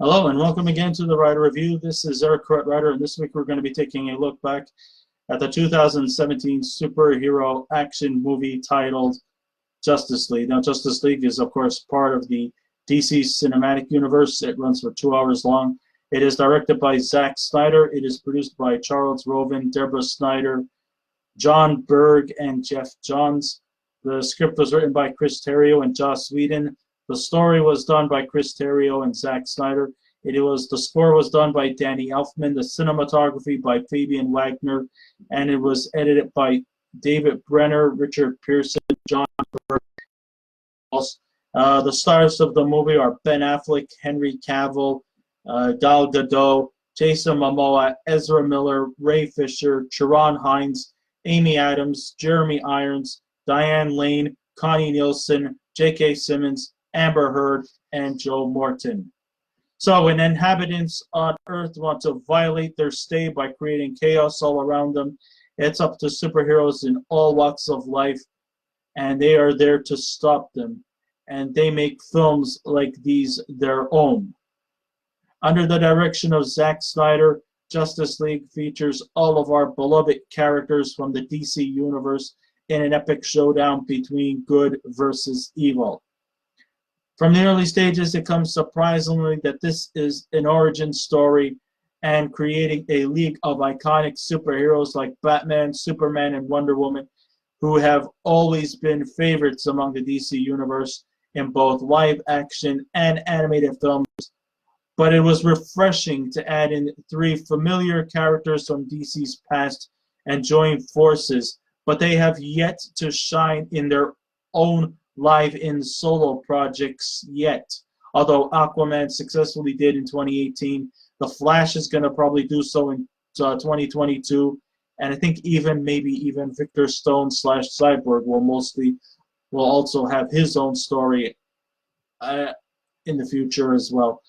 Hello and welcome again to the Writer Review. This is Eric Writer, and this week we're going to be taking a look back at the 2017 superhero action movie titled Justice League. Now, Justice League is, of course, part of the DC Cinematic Universe. It runs for 2 hours long. It is directed by Zack Snyder. It is produced by Charles Roven, Deborah Snyder, John Berg, and Jeff Johns. The script was written by Chris Terrio and Joss Whedon. The story was done by Chris Terrio and Zack Snyder. The score was done by Danny Elfman, the cinematography by Fabian Wagner, and it was edited by David Brenner, Richard Pearson, John Berg. The stars of the movie are Ben Affleck, Henry Cavill, Gal Gadot, Jason Momoa, Ezra Miller, Ray Fisher, Ciaran Hinds, Amy Adams, Jeremy Irons, Diane Lane, Connie Nielsen, J.K. Simmons, Amber Heard, and Joe Morton. So when inhabitants on Earth want to violate their stay by creating chaos all around them, it's up to superheroes in all walks of life, and they are there to stop them. And they make films like these their own. Under the direction of Zack Snyder, Justice League features all of our beloved characters from the DC universe in an epic showdown between good versus evil. From the early stages, it comes surprisingly that this is an origin story and creating a league of iconic superheroes like Batman, Superman, and Wonder Woman, who have always been favorites among the DC universe in both live action and animated films. But it was refreshing to add in 3 familiar characters from DC's past and join forces, but they have yet to shine in their own live-in solo projects yet. Although Aquaman successfully did in 2018, The Flash is going to probably do so in 2022, and I think maybe even Victor Stone / Cyborg will also have his own story in the future as well.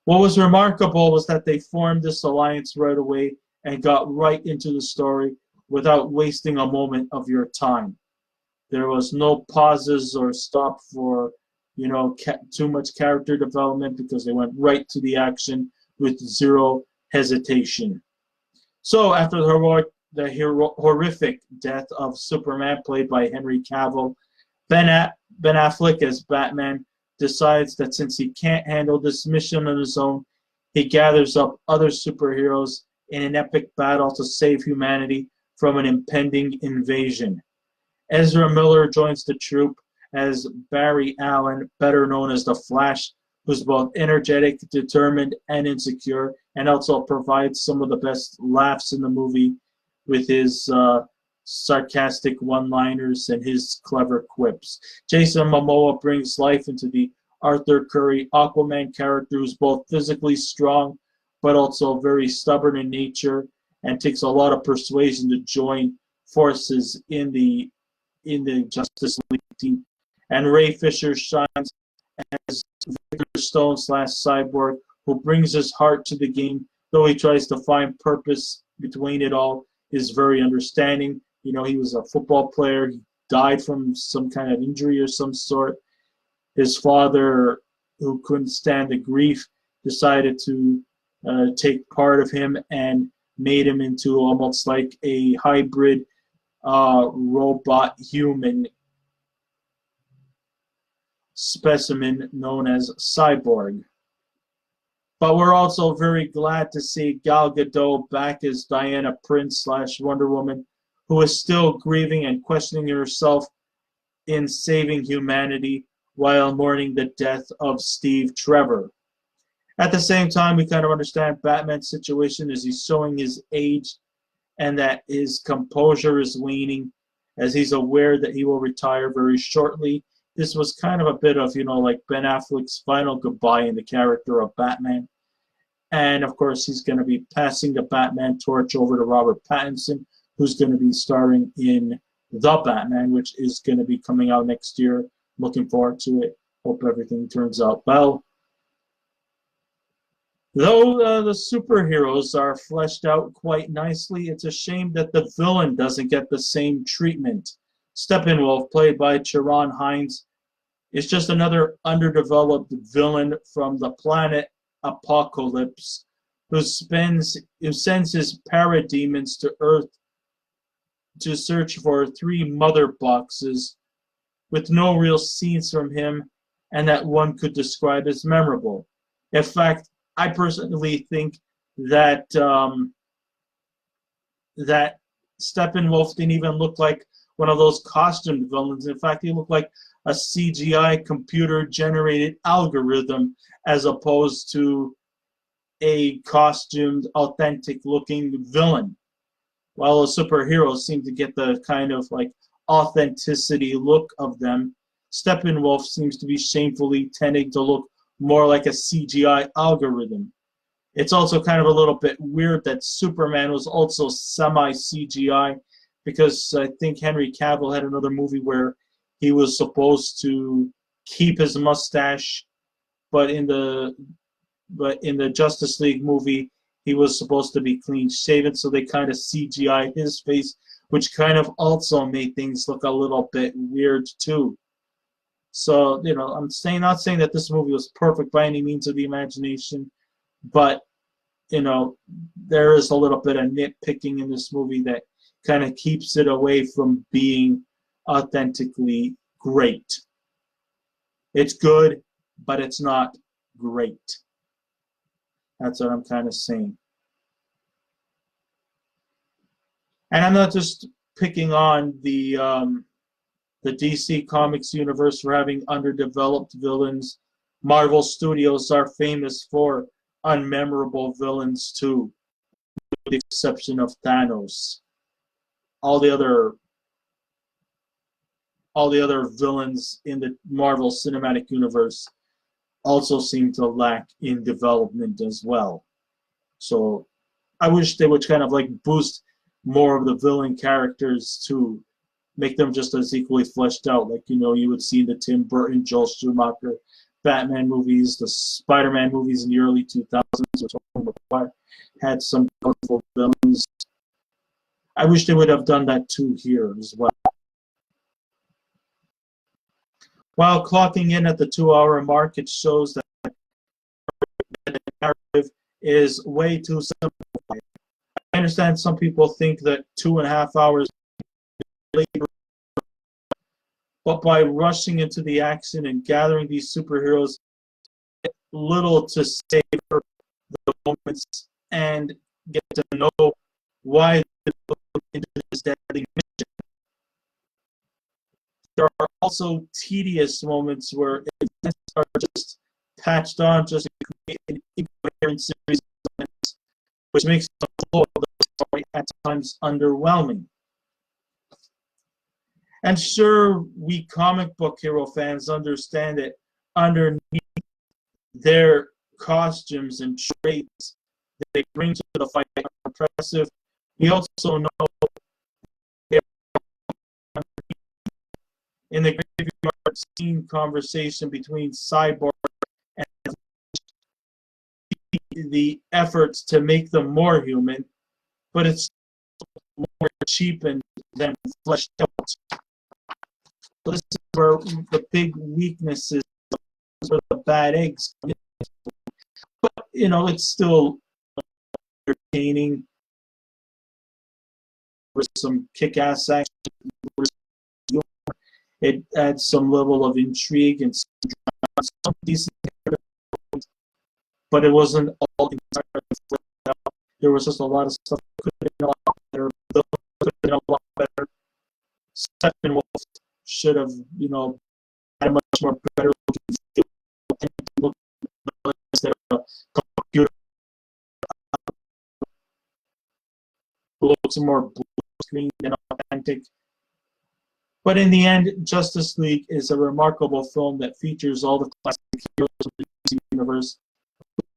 What was remarkable was that they formed this alliance right away and got right into the story without wasting a moment of your time. There was no pauses or stop for, too much character development because they went right to the action with zero hesitation. So after the horrific death of Superman, played by Henry Cavill, Ben Affleck as Batman decides that since he can't handle this mission on his own, he gathers up other superheroes in an epic battle to save humanity from an impending invasion. Ezra Miller joins the troupe as Barry Allen, better known as the Flash, who's both energetic, determined, and insecure, and also provides some of the best laughs in the movie with his sarcastic one-liners and his clever quips. Jason Momoa brings life into the Arthur Curry Aquaman character, who's both physically strong but also very stubborn in nature, and takes a lot of persuasion to join forces in the Justice League team. And Ray Fisher shines as Victor Stone / Cyborg, who brings his heart to the game, though he tries to find purpose between it all. Is very understanding. He was a football player. He died from some kind of injury or some sort. His father, who couldn't stand the grief, decided to take part of him and made him into almost like a hybrid robot human specimen known as Cyborg. But we're also very glad to see Gal Gadot back as Diana Prince / Wonder Woman, who is still grieving and questioning herself in saving humanity while mourning the death of Steve Trevor. At the same time, we kind of understand Batman's situation as he's showing his age and that his composure is waning as he's aware that he will retire very shortly. This was kind of a bit of, like Ben Affleck's final goodbye in the character of Batman. And, of course, he's going to be passing the Batman torch over to Robert Pattinson, who's going to be starring in The Batman, which is going to be coming out next year. Looking forward to it. Hope everything turns out well. Though the superheroes are fleshed out quite nicely, it's a shame that the villain doesn't get the same treatment. Steppenwolf, played by Ciaran Hinds, is just another underdeveloped villain from the planet Apocalypse, who sends his parademons to Earth to search for 3 mother boxes with no real scenes from him and that one could describe as memorable. In fact, I personally think that that Steppenwolf didn't even look like one of those costumed villains. In fact, he looked like a CGI computer-generated algorithm as opposed to a costumed, authentic-looking villain. While the superheroes seem to get the kind of like authenticity look of them, Steppenwolf seems to be shamefully tending to look more like a CGI algorithm. It's also kind of a little bit weird that Superman was also semi-CGI, because I think Henry Cavill had another movie where he was supposed to keep his mustache, but in the Justice League movie, he was supposed to be clean shaven, so they kind of CGI his face, which kind of also made things look a little bit weird too. So, I'm not saying that this movie was perfect by any means of the imagination, but there is a little bit of nitpicking in this movie that kind of keeps it away from being authentically great. It's good, but it's not great. That's what I'm kind of saying. And I'm not just picking on the DC Comics universe for having underdeveloped villains. Marvel Studios are famous for unmemorable villains too, with the exception of Thanos. All the other villains in the Marvel Cinematic Universe also seem to lack in development as well. So I wish they would kind of like boost more of the villain characters to make them just as equally fleshed out, like you would see in the Tim Burton, Joel Schumacher Batman movies, the Spider-Man movies in the early 2000s, which had some colorful villains. I wish they would have done that too here as well. While clocking in at the 2-hour mark, it shows that the narrative is way too simplified. I understand some people think that 2.5 hours is labor, but by rushing into the action and gathering these superheroes, little to savor the moments and get to know why they're going into this deadly mission. There are also tedious moments where events are just patched on just to create an incoherent series of events, which makes the flow of the story at times underwhelming. And sure, we comic book hero fans understand that underneath their costumes and traits that they bring to the fight are impressive. We also know in the graveyard scene conversation between Cyborg and the efforts to make them more human, but it's more cheapened than fleshed out. So this is where the big weaknesses, where the bad eggs come in. But it's still entertaining with some kick-ass action. It adds some level of intrigue and some decent, but it wasn't all entirely fleshed out. There was just a lot of stuff that could have been a lot better. Could have been a lot better. Steppenwolf should have, had a much more better looking feel. Instead of a computer looks more blue screen than authentic. But in the end, Justice League is a remarkable film that features all the classic heroes of the DC universe,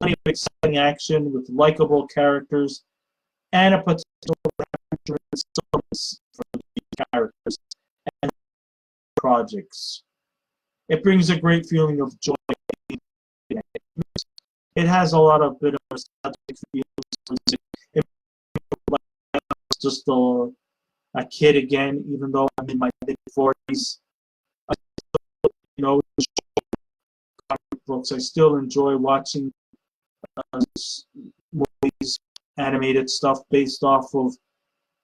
plenty of exciting action with likable characters, and a potential stories for the characters and projects. It brings a great feeling of joy. It has a lot of bit of nostalgic feelings. It was just a kid again, even though I'm in my mid-40s. I still, comic books. I still enjoy watching movies, animated stuff based off of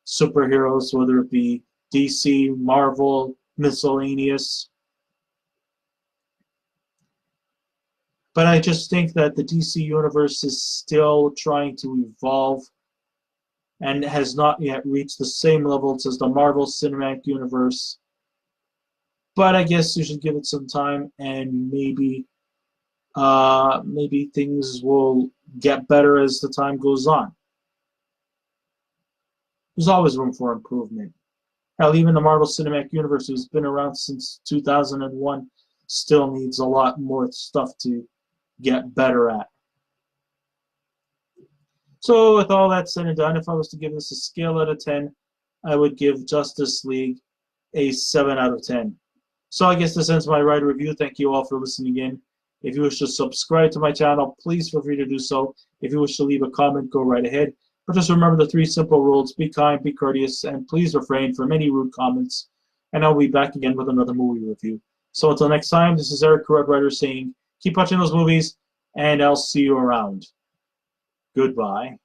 superheroes, whether it be DC, Marvel, miscellaneous. But I just think that the DC universe is still trying to evolve and has not yet reached the same levels as the Marvel Cinematic Universe. But I guess you should give it some time, and maybe things will get better as the time goes on. There's always room for improvement. Hell, even the Marvel Cinematic Universe, who's been around since 2001, still needs a lot more stuff to get better at. So with all that said and done, if I was to give this a scale out of 10, I would give Justice League a 7 out of 10. So I guess this ends my writer review. Thank you all for listening in. If you wish to subscribe to my channel, please feel free to do so. If you wish to leave a comment, go right ahead. But just remember the 3 simple rules: be kind, be courteous, and please refrain from any rude comments. And I'll be back again with another movie review. So until next time, this is Eric, Red Writer, saying keep watching those movies, and I'll see you around. Goodbye.